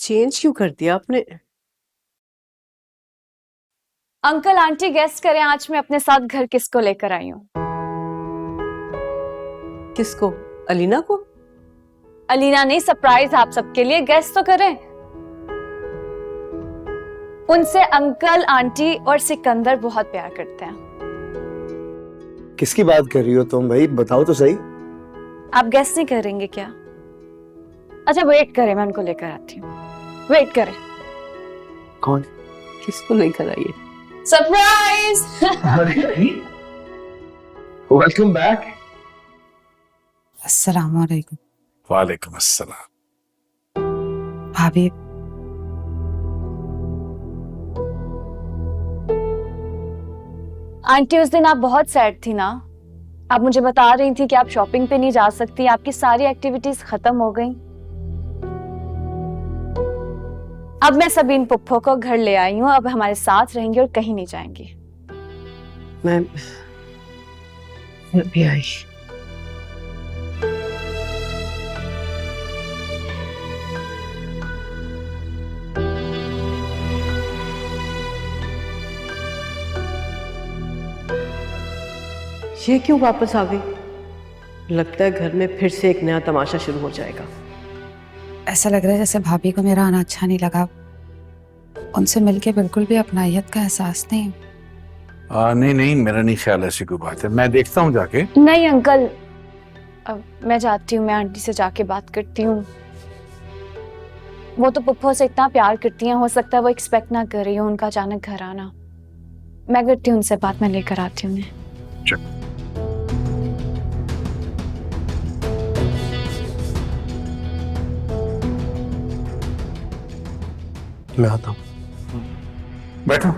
Change क्यों कर दिया आपने? अंकल आंटी गेस्ट करें आज मैं अपने साथ घर किसको लेकर आई हूँ? किसको? अलीना को? अलीना नहीं, सरप्राइज आप सबके लिए। गेस्ट तो करें। उनसे अंकल आंटी और सिकंदर बहुत प्यार करते हैं। किसकी बात कर रही हो तुम भाई, बताओ तो सही। आप गेस्ट नहीं करेंगे क्या? अच्छा वेट करें, मैं उनको लेकर आती हूँ। वेट करें। कौन? किसको लेकर आई है? सरप्राइज। Welcome back. अस्सलाम वालेकुम। वालेकुम अस्सलाम। भाभी, आंटी उस दिन आप बहुत सैड थी ना? आप मुझे बता रही थी कि आप शॉपिंग पे नहीं जा सकती, आपकी सारी एक्टिविटीज खत्म हो गई। अब मैं सबीन पुप्पो को घर ले आई हूँ, अब हमारे साथ रहेंगे और कहीं नहीं जाएंगी। मैं भी आई। ये क्यों वापस आ गई? लगता है घर में फिर से एक नया तमाशा शुरू हो जाएगा। ऐसा लग रहा है जैसे भाभी को मेरा आना अच्छा नहीं लगा। उनसे मिलके बिल्कुल भी अपनायत का एहसास नहीं। नहीं नहीं, मेरा नहीं ख्याल ऐसी कोई बात है। मैं देखता हूँ जाके। नहीं अंकल, अब मैं जाती हूँ, मैं आंटी से जाके बात करती हूँ। वो तो पुप्पो से इतना प्यार करती हैं, हो सकता है वो एक्सपेक्ट ना कर रही हो उनका अचानक घर आना। मैं करती हूँ उनसे बात, मैं लेकर आती हूँ उन्हें। मैं आता हूँ। बैठो।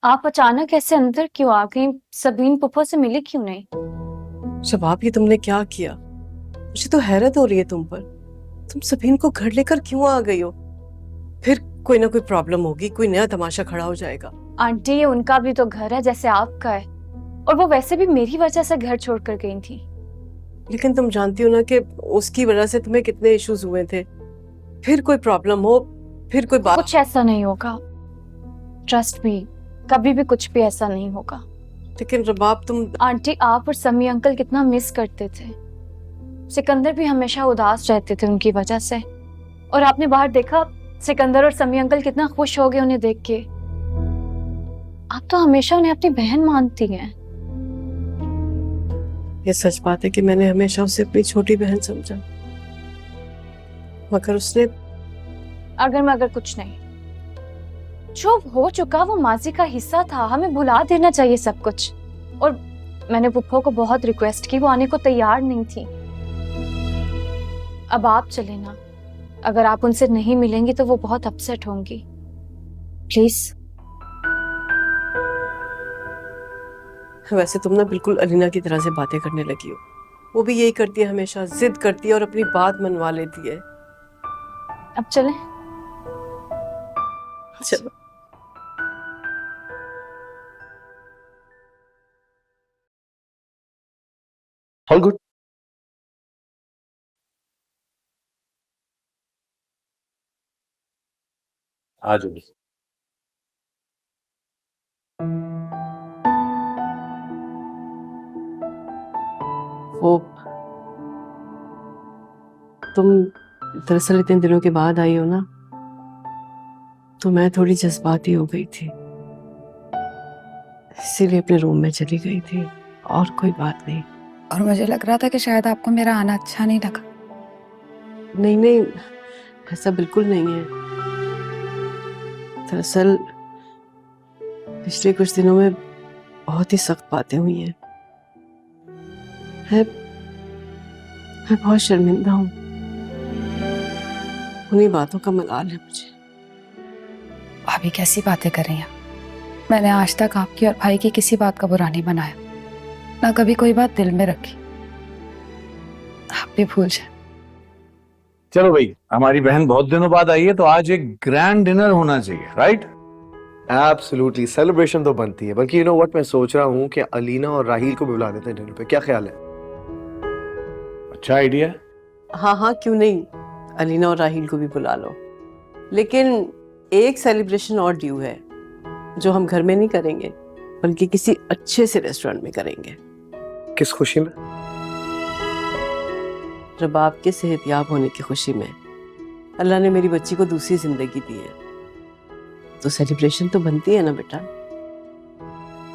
आप अचानक ऐसे अंदर क्यों आ गई? सबीन पुप्पो से मिली क्यों नहीं? शबाब, ये तुमने क्या किया? मुझे तो हैरत हो रही है तुम पर। तुम सबीन को घर लेकर क्यों आ गई हो? फिर कोई ना कोई प्रॉब्लम होगी, कोई नया तमाशा खड़ा हो जाएगा। आंटी ये उनका भी तो घर है जैसे आपका है, और वो वैसे भी मेरी वजह से घर छोड़कर गई थी। लेकिन तुम जानती हो ना कि उसकी वजह से तुम्हें कितने इश्यूज हुए थे। फिर कोई प्रॉब्लम हो, फिर कोई बात। कुछ ऐसा नहीं होगा, ट्रस्ट मी, कभी भी कुछ भी ऐसा नहीं होगा। लेकिन रबाब तुम। आंटी आप और समी अंकल कितना मिस करते थे। सिकंदर भी हमेशा उदास रहते थे उनकी वजह से, और आपने बाहर देखा सिकंदर और समी अंकल कितना खुश हो गए उन्हें देख के। आप तो हमेशा उन्हें अपनी बहन मानती हैं। ये सच बात है कि मैंने हमेशा उसे अपनी छोटी बहन समझा, मगर उसने। मगर कुछ नहीं, जो हो चुका वो माजी का हिस्सा था, हमें भुला देना चाहिए सब कुछ। और मैंने पुप्पो को बहुत रिक्वेस्ट की, वो आने को तैयार नहीं थी। अब आप चले ना, अगर आप उनसे नहीं मिलेंगी तो वो बहुत अपसेट होंगी। प्लीज। वैसे तुम ना बिल्कुल अलीना की तरह से बातें करने लगी हो। वो भी यही करती है, हमेशा जिद करती है और अपनी बात मनवा लेती है। अब चलें? चलो। All good. आ जाओ। वो तुम दरअसल इतने दिनों के बाद आई हो ना, तो मैं थोड़ी जज्बाती हो गई थी, इसीलिए अपने रूम में चली गई थी, और कोई बात नहीं। और मुझे लग रहा था कि शायद आपको मेरा आना अच्छा नहीं लगा। नहीं नहीं, ऐसा बिल्कुल नहीं है। दरअसल पिछले कुछ दिनों में बहुत ही सख्त बातें हुई हैं। मैं बहुत शर्मिंदा हूँ। उन्हीं बातों का मलाल है मुझे। भाभी कैसी बातें कर रही हैं? मैंने आज तक आपकी और भाई की किसी बात का बुरा नहीं बनाया, ना कभी कोई बात दिल में रखी। आप भी भूल जाए। चलो भाई, हमारी बहन बहुत दिनों बाद आई है तो आज एक ग्रैंड डिनर होना चाहिए, राइट? एब्सोल्युटली, सेलिब्रेशन तो बनती है। बल्कि यू नो व्हाट, मैं सोच रहा हूँ कि अलीना और राहील को भी बुला देते हैं डिनर पे, क्या ख्याल है? अच्छा आइडिया। हाँ हाँ, क्यों नहीं, अलीना और राहील को भी बुला लो। लेकिन एक सेलिब्रेशन और ड्यू है, जो हम घर में नहीं करेंगे बल्कि किसी अच्छे से रेस्टोरेंट में करेंगे। किस खुशी में? रबाब के सेहतयाब होने की खुशी में। अल्लाह ने मेरी बच्ची को दूसरी जिंदगी दी है, तो सेलिब्रेशन तो बनती है ना बेटा।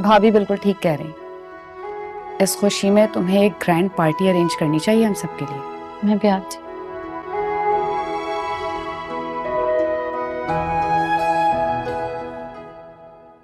भाभी बिल्कुल ठीक कह रही। इस खुशी में तुम्हें एक ग्रैंड पार्टी अरेंज करनी चाहिए हम सबके लिए। मैं भी आती